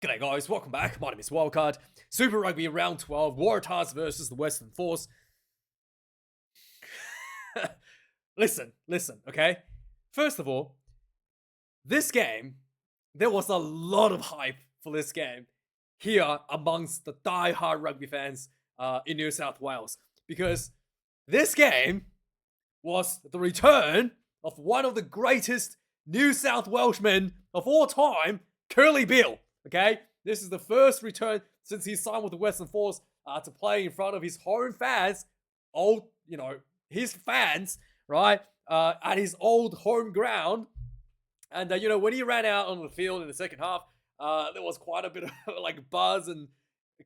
G'day guys, welcome back. My name is Wildkard. Super Rugby round 12, Waratahs versus the Western Force. listen, okay? First of all, this game, there was a lot of hype for this game here amongst the die-hard rugby fans in New South Wales. Because this game was the return of one of the greatest New South Welshmen of all time, Curly Bill. Okay, this is the first return since he signed with the Western Force to play in front of his home fans, his fans, right, at his old home ground. And when he ran out on the field in the second half, there was quite a bit of like buzz and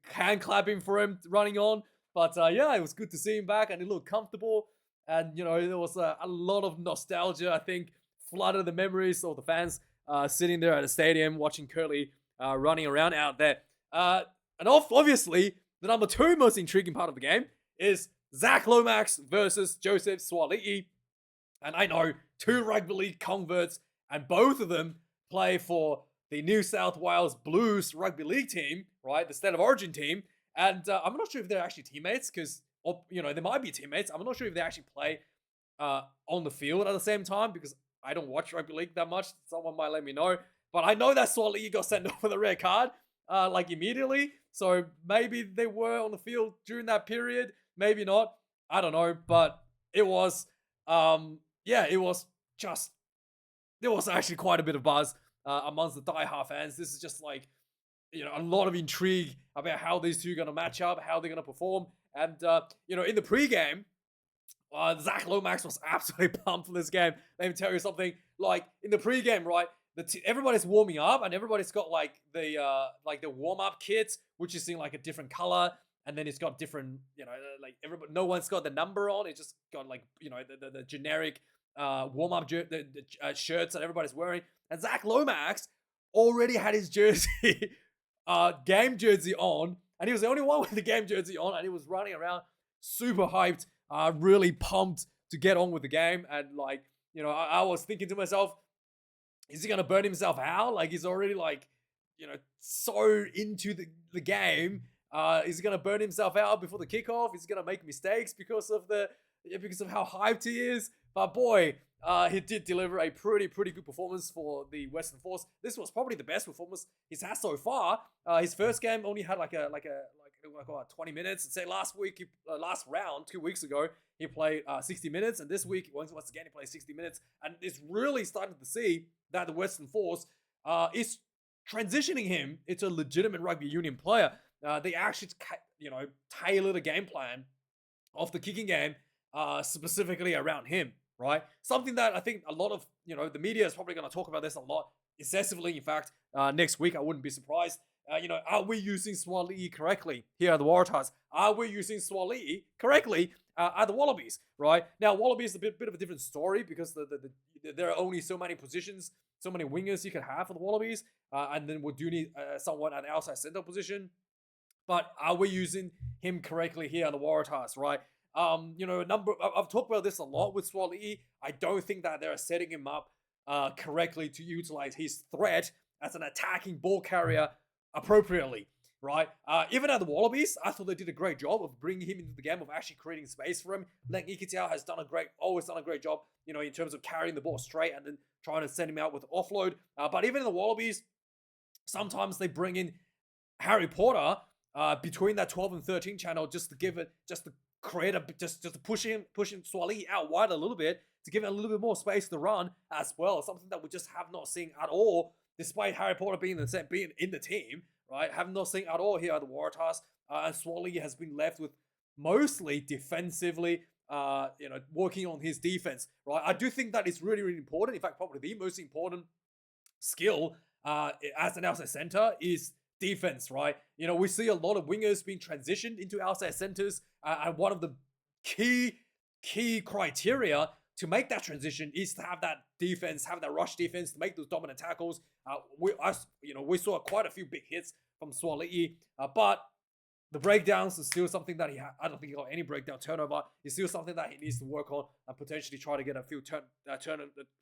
hand clapping for him running on. But yeah, it was good to see him back, and he looked comfortable. And there was a lot of nostalgia, I think, flooded the memories of the fans sitting there at the stadium watching Curly running around out there. And obviously, the number 2 most intriguing part of the game is Zach Lomax versus Joseph Suaalii. And I know 2 rugby league converts, and both of them play for the New South Wales Blues rugby league team, right? The State of Origin team. And I'm not sure if they're actually teammates because, they might be teammates. I'm not sure if they actually play on the field at the same time because I don't watch rugby league that much. Someone might let me know. But I know that Suaalii got sent off with a red card, immediately. So maybe they were on the field during that period. Maybe not. I don't know. But it was, it was just, there was actually quite a bit of buzz amongst the die-hard fans. This is just like, a lot of intrigue about how these two are going to match up, how they're going to perform. And, in the pregame, Zach Lomax was absolutely pumped for this game. Let me tell you something. Like, in the pregame, right, everybody's warming up, and everybody's got, the warm-up kits, which is in, a different color. And then it's got different, no one's got the number on. It's just got, the generic warm-up shirts that everybody's wearing. And Zach Lomax already had his jersey, game jersey on, and he was the only one with the game jersey on, and he was running around super hyped, really pumped to get on with the game. And I was thinking to myself, is he gonna burn himself out? Like, he's already so into the game. Is he gonna burn himself out before the kickoff? Is he gonna make mistakes because of how hyped he is? But boy, he did deliver a pretty good performance for the Western Force. This was probably the best performance he's had so far. His first game only had like 20 minutes. Say last round 2 weeks ago he played 60 minutes, and this week once again he played 60 minutes, and it's really starting to see that the Western Force is transitioning him into a legitimate rugby union player. They actually tailor the game plan of the kicking game specifically around him. Right? Something that I think a lot of, the media is probably going to talk about this a lot, excessively. In fact, next week, I wouldn't be surprised. Are we using Suaalii correctly here at the Waratahs? Are we using Suaalii correctly at the Wallabies? Right? Now, Wallabies is a bit of a different story because there are only so many positions, so many wingers you can have for the Wallabies. And then we do need someone at the outside center position. But are we using him correctly here at the Waratahs? Right? I've talked about this a lot with Suaalii. I don't think that they're setting him up correctly to utilize his threat as an attacking ball carrier appropriately, right? Even at the Wallabies, I thought they did a great job of bringing him into the game, of actually creating space for him. Len Ikitiau has always done a great job, in terms of carrying the ball straight and then trying to send him out with offload. But even in the Wallabies, sometimes they bring in Harry Porter between that 12 and 13 channel just to create just to pushing Suaalii out wide a little bit to give it a little bit more space to run as well. Something that we just have not seen at all, despite Harry Porter being in the team, right? Have not seen at all here at the Waratahs. And Suaalii has been left with mostly defensively, working on his defense, right? I do think that is really important. In fact, probably the most important skill as an outside center is defense, right? We see a lot of wingers being transitioned into outside centers, and one of the key criteria to make that transition is to have that defense, have that rush defense, to make those dominant tackles. We saw quite a few big hits from Suaalii, but the breakdowns is still something that I don't think he got any breakdown turnover. It's still something that he needs to work on and potentially try to get a few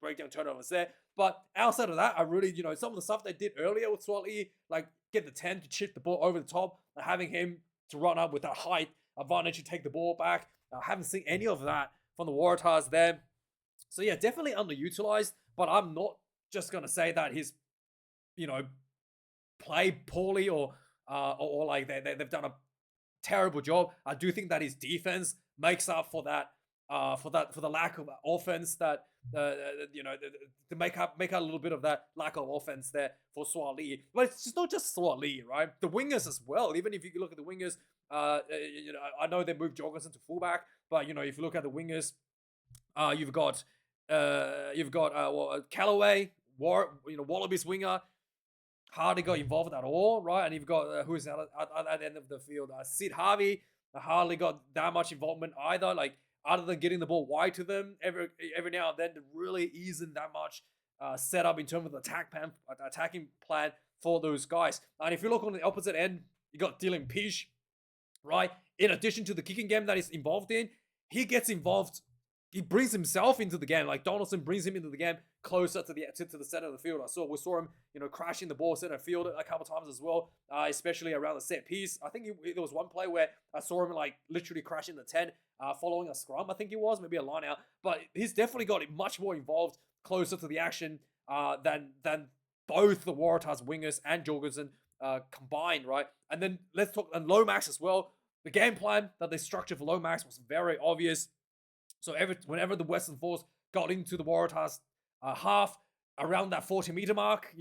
breakdown turnovers there. But outside of that, I really, some of the stuff they did earlier with Suaalii, like get the 10 to chip the ball over the top, and having him to run up with that height advantage to take the ball back. I haven't seen any of that from the Waratahs there. So yeah, definitely underutilized, but I'm not just going to say that he's, played poorly or like they've done a terrible job. I do think that his defense makes up for that, for the lack of offense that to make up a little bit of that lack of offense there for Suaalii. But it's just not just Suaalii, right? The wingers as well. Even if you look at the wingers, I know they moved Jorgensen to fullback, but if you look at the wingers, you've got Callaway, Wallabies winger. Hardly got involved at all, right? And you've got who's at the end of the field, Sid Harvey. Hardly got that much involvement either. Like other than getting the ball wide to them every now and then, there really isn't that much set up in terms of the attacking plan for those guys. And if you look on the opposite end, you got Dylan Pish, right? In addition to the kicking game that he's involved in, he gets involved. He brings himself into the game. Like Donaldson brings him into the game closer to the center of the field. We saw him, crashing the ball center field a couple of times as well, especially around the set piece. I think there was one play where I saw him like literally crashing the 10, following a scrum. I think it was maybe a line out, but he's definitely got much more involved, closer to the action than both the Waratahs wingers and Jorgensen combined, right? And then let's talk and Lomax as well. The game plan that they structured for Lomax was very obvious. So whenever the Western Force got into the Waratahs half around that 40-meter mark,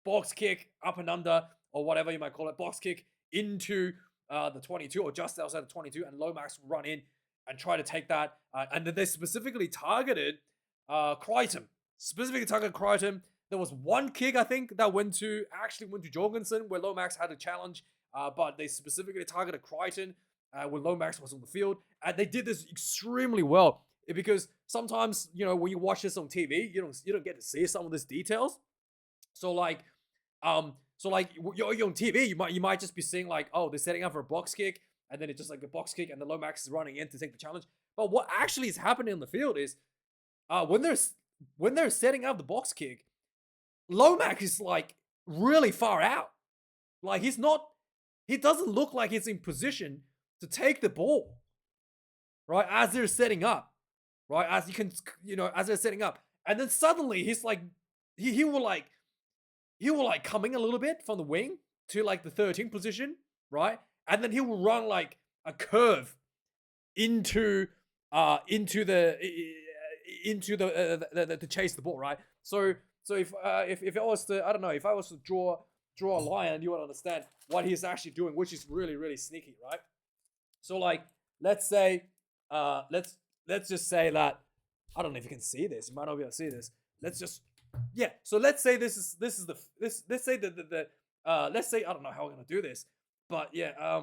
box kick up and under or whatever you might call it, box kick into the 22 or just outside the 22, and Lomax run in and try to take that. And then they specifically targeted Crichton. There was one kick I think that went to Jorgensen where Lomax had a challenge, but they specifically targeted Crichton. When Lomax was on the field, and they did this extremely well because sometimes when you watch this on TV, you don't get to see some of these details. So you're on TV, you might just be seeing like, oh, they're setting up for a box kick, and then it's just like a box kick, and the Lomax is running in to take the challenge. But what actually is happening on the field is when they're setting up the box kick, Lomax is like really far out. Like he doesn't look like he's in position to take the ball, right, as they're setting up, right, as they're setting up, and then suddenly he's like, he will coming a little bit from the wing to like the 13th position, right, and then he will run like a curve into to chase the ball, right. So if I was to, I don't know, if I was to draw a line, you would understand what he's actually doing, which is really, really sneaky, right? So like, let's say, let's just say that, I don't know if you can see this. You might not be able to see this. So let's say let's say I don't know how we're gonna do this, but yeah,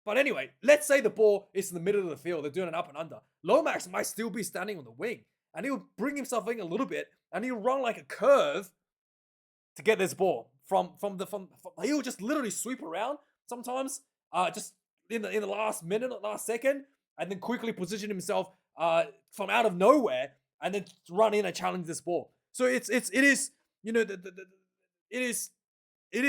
but anyway, let's say the ball is in the middle of the field. They're doing an up and under. Lomax might still be standing on the wing, and he'll bring himself in a little bit, and he'll run like a curve to get this ball from he'll just literally sweep around sometimes, just in the last minute, last second, and then quickly position himself from out of nowhere, and then run in and challenge this ball. So it is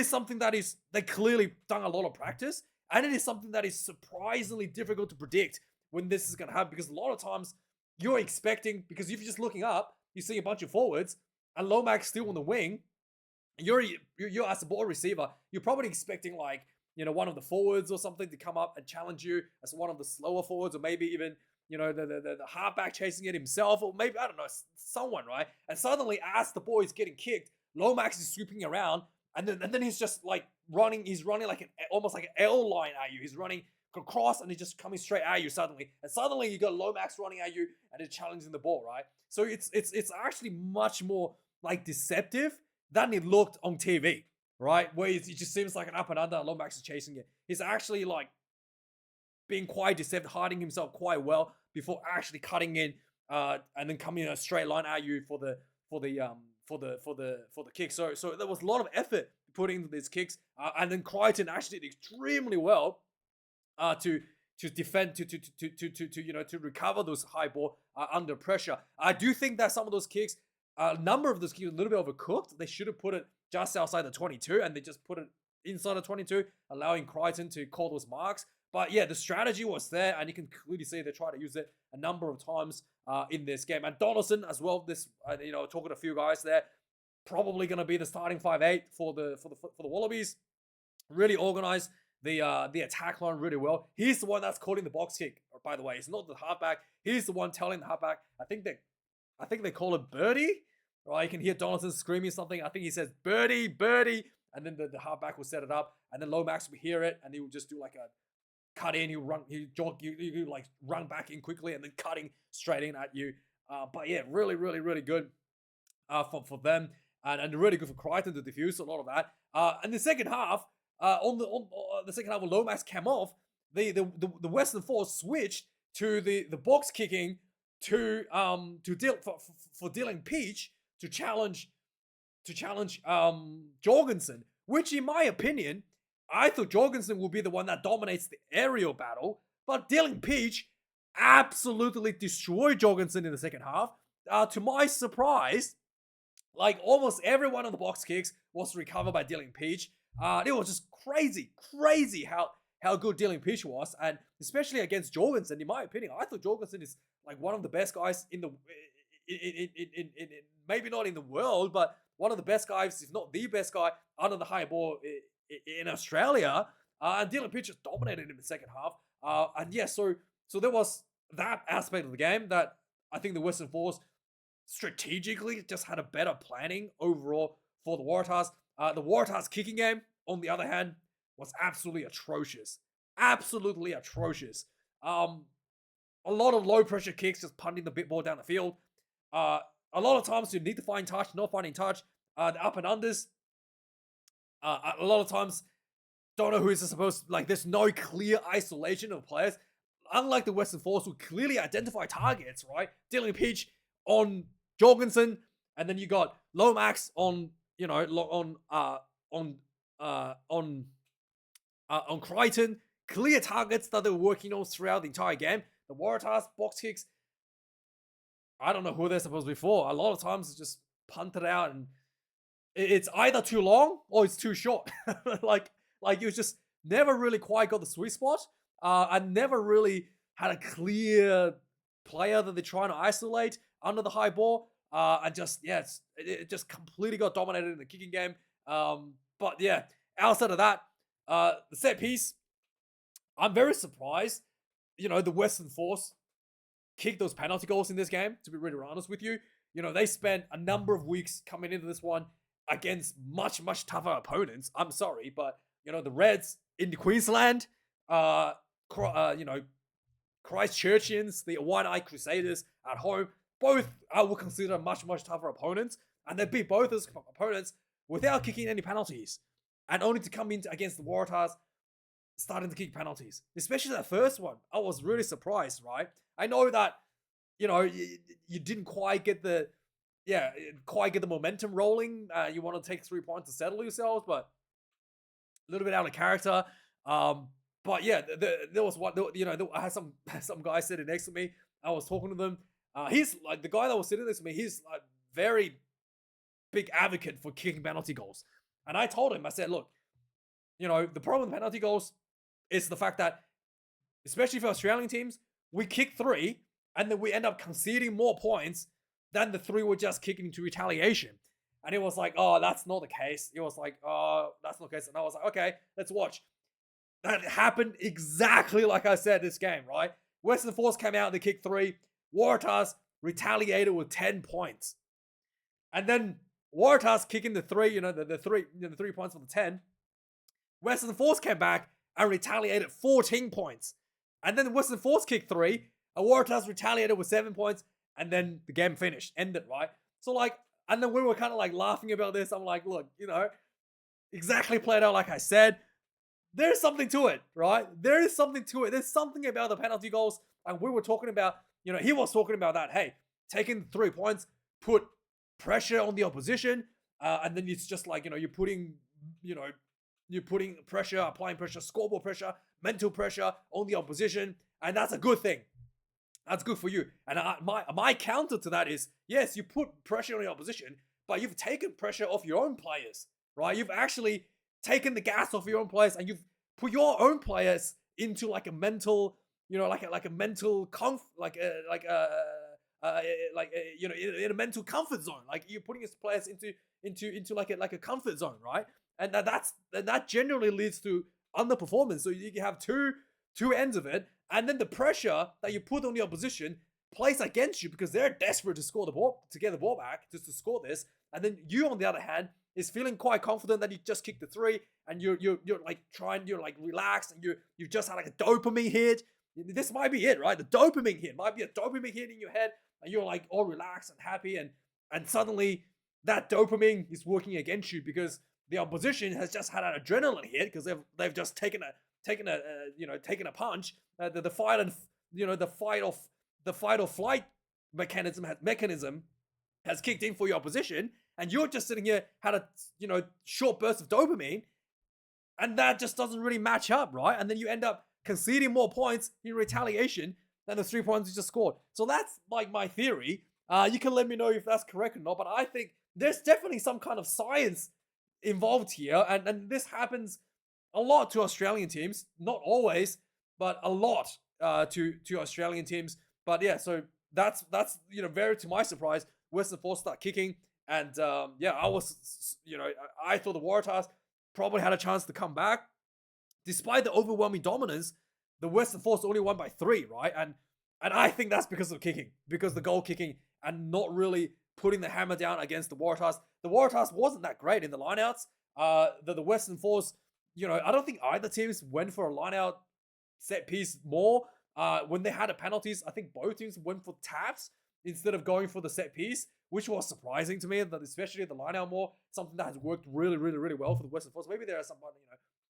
something that is they clearly done a lot of practice, and it is something that is surprisingly difficult to predict when this is going to happen, because a lot of times you're expecting, because if you're just looking up, you see a bunch of forwards and Lomax still on the wing. You're as a ball receiver, you're probably expecting like, one of the forwards or something to come up and challenge you as one of the slower forwards, or maybe even, the halfback chasing it himself, or maybe, I don't know, someone, right? And suddenly, as the ball is getting kicked, Lomax is sweeping around, and then he's just like he's running like almost like an L line at you. He's running across, and he's just coming straight at you suddenly. And suddenly you got Lomax running at you, and he's challenging the ball, right? So it's actually much more like deceptive than it looked on TV. Right, where it just seems like an up and under, and Lomax is chasing it. He's actually like being quite deceptive, hiding himself quite well before actually cutting in, and then coming in a straight line at you for the kick. So there was a lot of effort putting these kicks, and then Crichton actually did extremely well to defend, to recover those high ball under pressure. I do think that some of those kicks, a number of those kicks, are a little bit overcooked. They should have put it just outside the 22, and they just put it inside the 22, allowing Crichton to call those marks. But yeah, the strategy was there, and you can clearly see they tried to use it a number of times in this game. And Donaldson as well. This, talking to a few guys there, probably going to be the starting 5'8" for the Wallabies. Really organized the attack line really well. He's the one that's calling the box kick. By the way, it's not the halfback. He's the one telling the halfback. I think they call it birdie. Right, you can hear Donaldson screaming something. I think he says birdie, birdie, and then the halfback will set it up, and then Lomax will hear it, and he will just do like a cut in. He'll like run back in quickly, and then cutting straight in at you. But yeah, really, really, really good for them, and really good for Crichton to diffuse a lot of that. And the second half, on the second half, when Lomax came off, the Western Force switched to the box kicking to Dylan Peach to challenge Jorgensen, which in my opinion, I thought Jorgensen would be the one that dominates the aerial battle, but Dylan Peach absolutely destroyed Jorgensen in the second half. To my surprise, like almost every one of the box kicks was recovered by Dylan Peach. It was just crazy how good Dylan Peach was, and especially against Jorgensen. In my opinion, I thought Jorgensen is like one of the best guys in maybe not in the world, but one of the best guys, if not the best guy, under the high ball in Australia. And Dylan Peach just dominated him in the second half. And yeah, so there was that aspect of the game that I think the Western Force strategically just had a better planning overall for the Waratahs. The Waratahs kicking game, on the other hand, was absolutely atrocious. Absolutely atrocious. A lot of low pressure kicks, just punting the bit ball down the field. A lot of times you need to find touch, not finding touch. The up and unders, a lot of times, don't know who is supposed to, like, there's no clear isolation of players. Unlike the Western Force, who clearly identify targets, right? Dylan Peach on Jorgensen, and then you got Lomax on Crichton. Clear targets that they were working on throughout the entire game. The Waratahs box kicks, I don't know who they're supposed to be for. A lot of times it's just punted out, and it's either too long or it's too short. like it was just never really quite got the sweet spot. And never really had a clear player that they're trying to isolate under the high ball. And just, yeah, it just completely got dominated in the kicking game. But yeah, outside of that, the set piece, I'm very surprised, the Western Force kicked those penalty goals in this game, to be really honest with you. They spent a number of weeks coming into this one against much, much tougher opponents. I'm sorry, but, the Reds in Queensland, Christchurchians, the White-Eye Crusaders at home, both I would consider much, much tougher opponents, and they beat both those opponents without kicking any penalties, and only to come in against the Waratahs starting to kick penalties, especially that first one. I was really surprised, right? I know that, you didn't quite get the momentum rolling. You want to take 3 points to settle yourselves, but a little bit out of character. But yeah, there was one, I had some guy sitting next to me. I was talking to them. He's like, the guy that was sitting next to me, he's like very big advocate for kicking penalty goals. And I told him, I said, look, the problem with penalty goals is the fact that, especially for Australian teams, we kick 3 and then we end up conceding more points than the 3 we're just kicking into retaliation. And it was like, oh, that's not the case. It was like, oh, that's not the case. And I was like, okay, let's watch. That happened exactly like I said this game, right? Western Force came out, they kicked 3. Waratahs retaliated with 10 points. And then Waratahs kicking the 3, the 3 points for the 10. Western Force came back and retaliated 14 points. And then the Western Force kicked 3, and Waratahs retaliated with 7 points, and then the game ended, right? So and then we were kind of like laughing about this. I'm like, look, exactly played out like I said. There's something to it, right? There is something to it. There's something about the penalty goals. And we were talking about, he was talking about that. Hey, taking 3 points, put pressure on the opposition. And then it's just like, you're putting you're putting pressure, applying pressure, scoreboard pressure, mental pressure on the opposition, and that's a good thing. That's good for you. And my counter to that is, yes, you put pressure on the opposition, but you've taken pressure off your own players, right? You've actually taken the gas off your own players, and you've put your own players into like a mental, in a mental comfort zone. Like you're putting his players into like a comfort zone, right? And that generally leads to underperformance. So you can have two ends of it, and then the pressure that you put on the opposition plays against you because they're desperate to score the ball, to get the ball back, just to score this. And then you, on the other hand, is feeling quite confident that you just kicked the three, and you're like relaxed, and you've just had like a dopamine hit. This might be it, right? The dopamine hit might be a dopamine hit in your head, and you're like all relaxed and happy, and suddenly that dopamine is working against you because the opposition has just had an adrenaline hit because they've just taken a punch. The fight or flight mechanism has kicked in for your opposition, and you're just sitting here had a short burst of dopamine, and that just doesn't really match up, right? And then you end up conceding more points in retaliation than the 3 points you just scored. So that's like my theory. You can let me know if that's correct or not, but I think there's definitely some kind of science involved here, and this happens a lot to Australian teams. Not always, but a lot to Australian teams. But yeah, so that's very to my surprise, Western Force start kicking, and I thought the Waratahs probably had a chance to come back. Despite the overwhelming dominance, the Western Force only won by 3, right? And I think that's because of kicking, because the goal kicking, and not really putting the hammer down against the Waratahs. The Waratahs wasn't that great in the lineouts. The Western Force, I don't think either teams went for a lineout set piece more. When they had the penalties, I think both teams went for taps instead of going for the set piece, which was surprising to me, that especially the lineout more, something that has worked really, really, really well for the Western Force. Maybe there are some,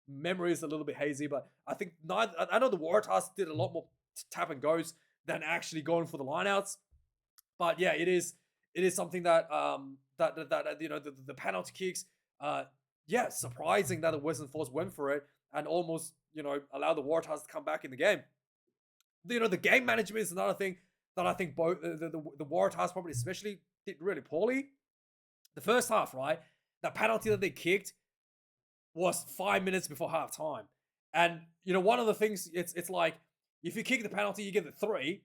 memory is a little bit hazy, but I think I know the Waratahs did a lot more tap and goes than actually going for the lineouts. But yeah, it is something that the penalty kicks, surprising that the Western Force went for it and almost allowed the Waratahs to come back in the game. The game management is another thing that I think both the Waratahs probably especially did really poorly. The first half, right, the penalty that they kicked was 5 minutes before half time. And, one of the things, it's like, if you kick the penalty, you get the 3,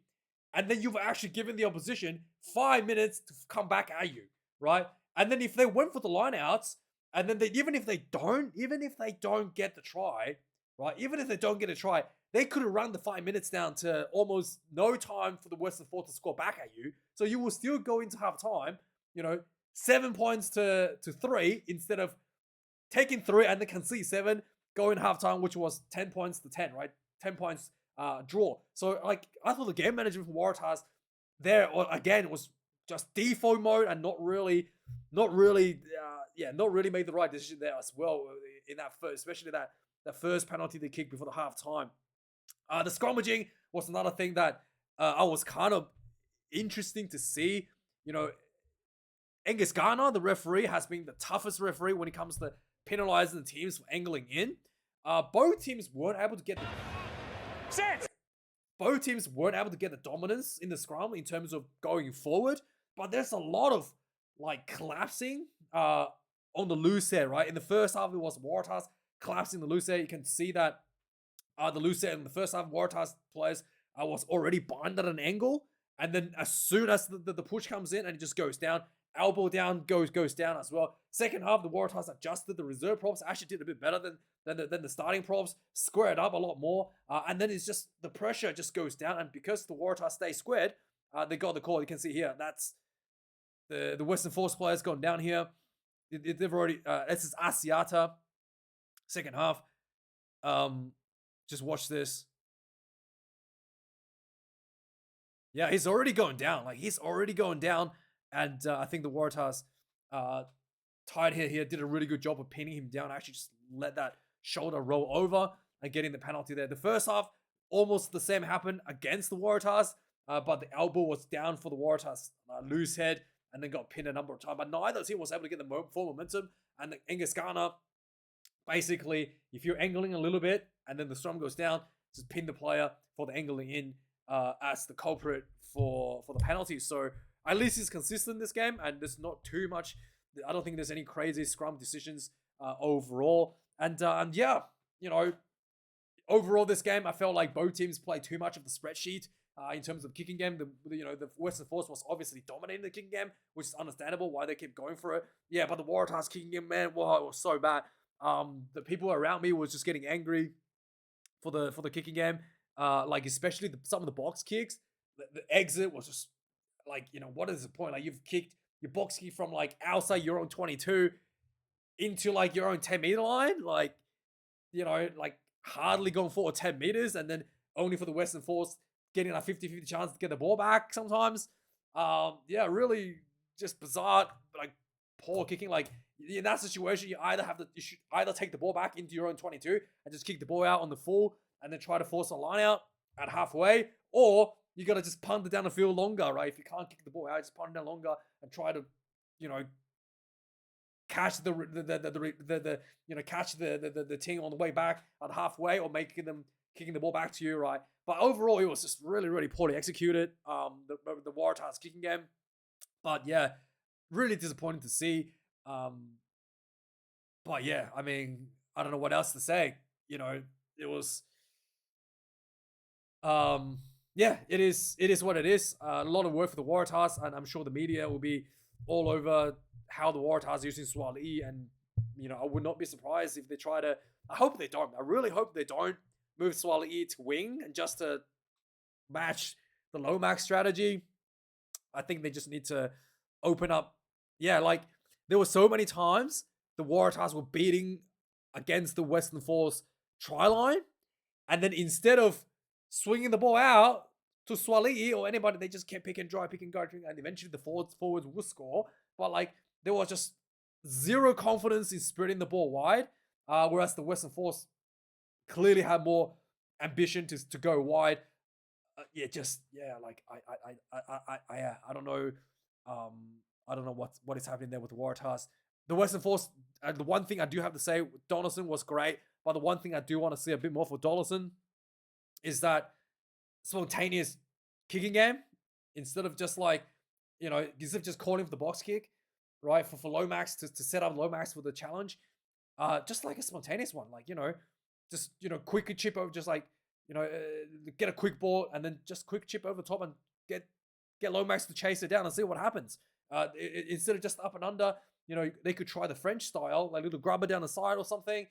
and then you've actually given the opposition 5 minutes to come back at you, right? And then if they went for the lineouts, and then even if they don't get the try, right? Even if they don't get a try, they could have run the 5 minutes down to almost no time for the Western Force to score back at you. So you will still go into half time, 7 points to 3 instead of taking 3 and then concede 7, go in halftime, which was 10 points to 10, right? 10 points draw. So I thought the game management for Waratahs there again was just default mode and not really made the right decision there as well in that first, especially that first penalty they kicked before the halftime. The scrummaging was another thing that I was kind of interesting to see. Angus Garner, the referee, has been the toughest referee when it comes to penalizing the teams for angling in. Both teams weren't able to get the dominance in the scrum in terms of going forward, but there's a lot of collapsing on the loose air, right? In the first half, it was Waratahs collapsing the loose air. You can see that the loose air in the first half, Waratahs players was already bind at an angle, and then as soon as the push comes in and it just goes down, elbow down goes down as well. Second half, the Waratahs adjusted. The reserve props actually did a bit better than the starting props, squared up a lot more, and then it's just the pressure just goes down. And because the Waratahs stay squared, they got the call. You can see here that's the Western Force players gone down here. They've already this is Asiata. Second half, just watch this. Yeah, he's already going down. And I think the Waratahs tied here did a really good job of pinning him down. Actually, just let that shoulder roll over and getting the penalty there. The first half, almost the same happened against the Waratahs, but the elbow was down for the Waratahs loose head and then got pinned a number of times. But neither team was able to get the full momentum. And Angus Garner basically, if you're angling a little bit and then the storm goes down, just pin the player for the angling in as the culprit for the penalty. So at least it's consistent this game, and there's not too much. I don't think there's any crazy scrum decisions overall. And yeah, overall this game, I felt like both teams played too much of the spreadsheet. In terms of kicking game, the Western Force was obviously dominating the kicking game, which is understandable why they kept going for it. Yeah, but the Waratahs kicking game, man, wow, it was so bad. The people around me was just getting angry for the kicking game. Like especially some of the box kicks. The exit was just like, what is the point? Like you've kicked your box kick from like outside your own 22 into like your own 10-meter line, like like hardly going forward 10 meters, and then only for the Western Force getting a 50-50 chance to get the ball back sometimes. Yeah, really just bizarre, like poor kicking. Like in that situation, you should either take the ball back into your own 22 and just kick the ball out on the full and then try to force a line out at halfway, or you got to just punt it down the field longer, right? If you can't kick the ball out, just punt it down longer and try to, catch catch the team on the way back at halfway, or making them kicking the ball back to you, right? But overall, it was just really, really poorly executed. The Waratahs kicking game, but yeah, really disappointing to see. But yeah, I mean, I don't know what else to say. It was. Yeah, it is what it is. A lot of work for the Waratahs, and I'm sure the media will be all over how the Waratahs are using Suaalii, and I would not be surprised if they try to. I hope they don't. I really hope they don't move Suaalii to wing and just to match the Lomax strategy. I think they just need to open up. Yeah, like there were so many times the Waratahs were beating against the Western Force try line, and then instead of swinging the ball out to Suaalii or anybody, they just kept pick and go, and eventually the forwards would score. But like there was just zero confidence in spreading the ball wide, whereas the Western Force clearly had more ambition to go wide. Like I don't know, I don't know what is happening there with the Waratahs. The Western Force, the one thing I do have to say, Donaldson was great, but the one thing I do want to see a bit more for Donaldson is that spontaneous kicking game, instead of just like, instead of just calling for the box kick, right? For Lomax to set up Lomax for the challenge, just like a spontaneous one, like, just, quickly chip over, just like, get a quick ball and then just quick chip over the top and get Lomax to chase it down and see what happens. Instead of just up and under, they could try the French style, like a little grubber down the side or something,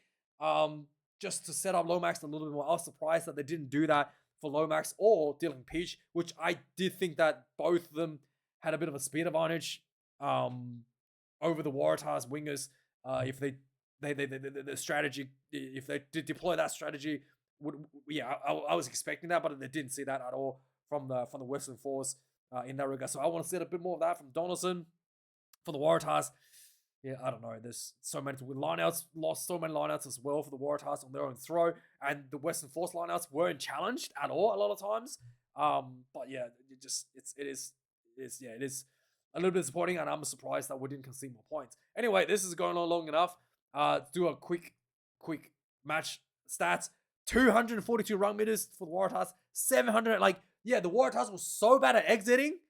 just to set up Lomax a little bit more. I was surprised that they didn't do that for Lomax or Dylan Peach, which I did think that both of them had a bit of a speed advantage over the Waratahs wingers. If the strategy, if they did deploy that strategy, I was expecting that, but they didn't see that at all from the Western Force in that regard. So I want to see a bit more of that from Donaldson for the Waratahs. Yeah, I don't know. There's so many lineouts, lost so many lineouts as well for the Waratahs on their own throw, and the Western Force lineouts weren't challenged at all a lot of times. But yeah, it is a little bit disappointing, and I'm surprised that we didn't concede more points. Anyway, this is going on long enough. Do a quick match stats. 242 run meters for the Waratahs. 700. The Waratahs were so bad at exiting.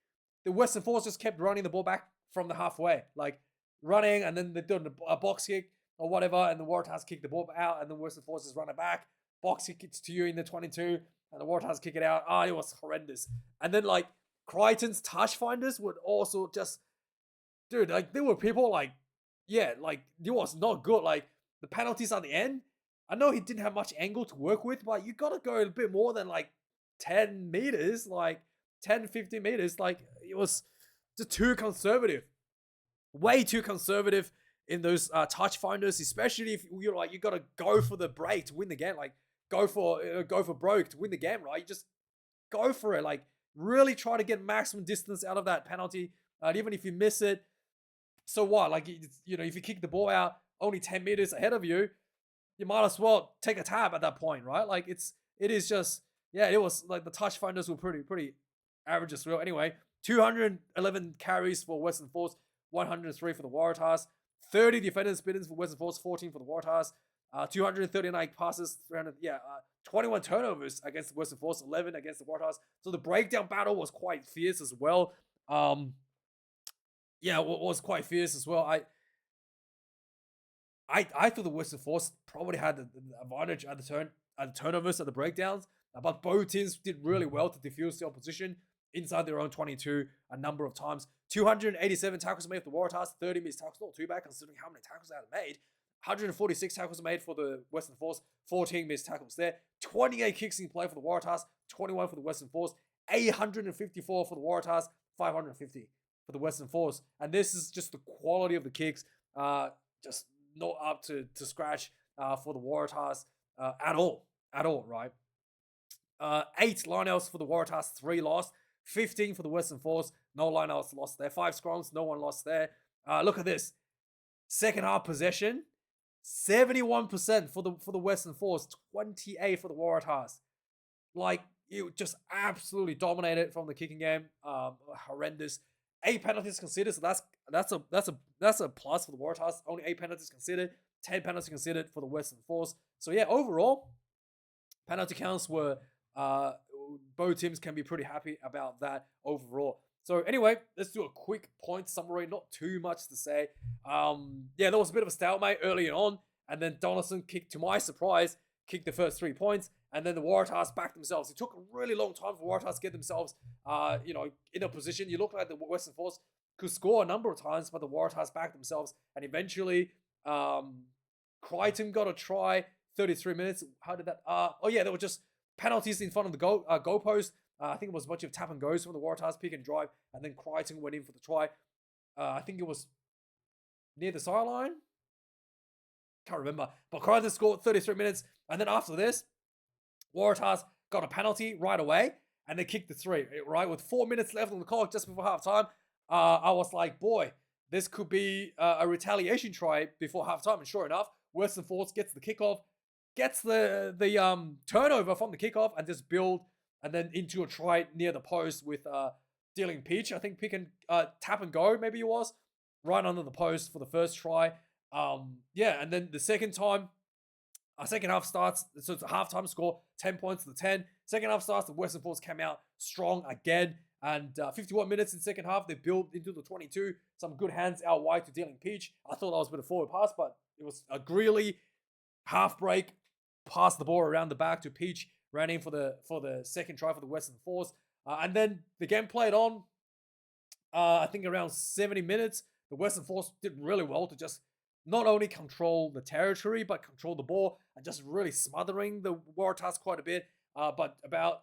The Western Force just kept running the ball back from the halfway, like running, and then they're doing a box kick or whatever, and the Waratahs kick the ball out, and the Western Force just run it back. Box kick it to you in the 22, and the Waratahs kick it out. Oh, it was horrendous. And then like Crichton's touch finders would also just, dude, like there were people like, it was not good. Like the penalties at the end, I know he didn't have much angle to work with, but you got to go a bit more than like 10 meters, like 10, 15 meters. Like it was just too conservative. Way too conservative in those touch finders, especially if you're like, you got to go for the break to win the game. Like go for broke to win the game, right? You just go for it. Like really try to get maximum distance out of that penalty. Even if you miss it, so what? Like, if you kick the ball out only 10 meters ahead of you, you might as well take a tab at that point, right? Like it was like the touch finders were pretty average as well. Anyway, 211 carries for Western Force, 103 for the Waratahs, 30 defenders spitters for Western Force, 14 for the Waratahs. 239 passes, 21 turnovers against the Western Force, 11 against the Waratahs. So the breakdown battle was quite fierce as well. Was quite fierce as well. I thought the Western Force probably had the advantage at the turnovers, at the breakdowns, but both teams did really well to defuse the opposition inside their own 22 a number of times. 287 tackles made for the Waratahs, 30 missed tackles, not too bad considering how many tackles they had made. 146 tackles made for the Western Force, 14 missed tackles there. 28 kicks in play for the Waratahs, 21 for the Western Force, 854 for the Waratahs, 550 for the Western Force. And this is just the quality of the kicks, just not up to scratch for the Waratahs at all, right? 8 lineouts for the Waratahs, 3 lost. 15 for the Western Force, no lineouts lost there. 5 scrums, no one lost there. Look at this. Second half possession, 71% for the Western Force, 28 for the Waratahs. Like, you just absolutely dominated from the kicking game. Horrendous. 8 penalties considered, so that's a plus for the Waratahs. Only 8 penalties considered, 10 penalties considered for the Western Force. So yeah, overall, penalty counts were both teams can be pretty happy about that overall. So anyway, let's do a quick point summary. Not too much to say. There was a bit of a stalemate early on, and then Donaldson kicked, to my surprise, kicked the first 3 points, and then the Waratahs backed themselves. It took a really long time for Waratahs to get themselves, in a position. You look like the Western Force could score a number of times, but the Waratahs backed themselves, and eventually, Crichton got a try. 33 minutes. How did that? There were just penalties in front of the goalpost. I think it was a bunch of tap and goes from the Waratahs, pick and drive, and then Crichton went in for the try. I think it was near the sideline. Can't remember. But Crichton scored 33 minutes, and then after this, Waratahs got a penalty right away, and they kicked the 3, right? With 4 minutes left on the clock just before halftime. I was like, boy, this could be a retaliation try before halftime, and sure enough, Western Force gets the kickoff, gets the turnover from the kickoff, and just build and then into a try near the post with dealing pitch. I think pick and tap and go, maybe it was, right under the post for the first try. And then the second half starts, so it's a halftime score, 10 points to 10. Second half starts, the Western Force came out strong again, and 51 minutes in the second half, they built into the 22. Some good hands out wide to dealing pitch. I thought that was a bit of forward pass, but it was a Greeley half break, passed the ball around the back to Peach, ran in for the second try for the Western Force. And then the game played on, I think around 70 minutes. The Western Force did really well to just not only control the territory, but control the ball and just really smothering the Waratahs quite a bit. But about,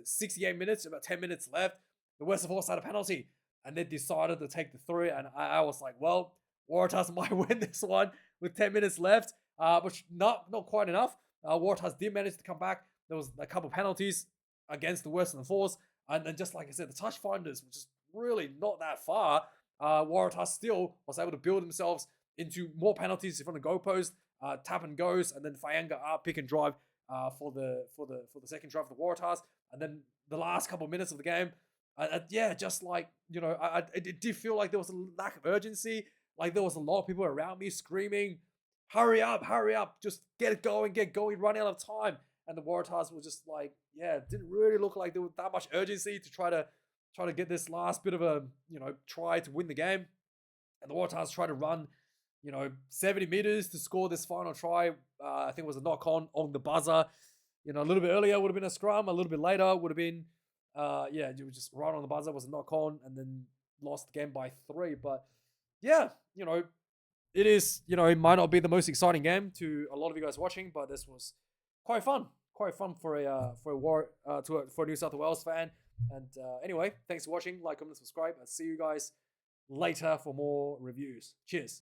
68 minutes, about 10 minutes left, the Western Force had a penalty, and they decided to take the 3. And I was like, well, Waratahs might win this one with 10 minutes left, but not quite enough. Waratahs did manage to come back. There was a couple penalties against the Western Force, and then just like I said, the touch finders were just really not that far. Waratahs still was able to build themselves into more penalties from the goalpost, tap and goes, and then Fayanga pick and drive for the second try for the Waratahs, and then the last couple of minutes of the game, just like it did feel like there was a lack of urgency. Like there was a lot of people around me screaming, hurry up, just get going, run out of time. And the Waratahs were just like, didn't really look like there was that much urgency to try to get this last bit of a, try to win the game. And the Waratahs tried to run, 70 meters to score this final try. I think it was a knock on the buzzer. A little bit earlier would have been a scrum. A little bit later would have been, it was just right on the buzzer, was a knock on, and then lost the game by 3. But it is, it might not be the most exciting game to a lot of you guys watching, but this was quite fun for a New South Wales fan. And anyway, thanks for watching. Like, comment, subscribe. I'll see you guys later for more reviews. Cheers.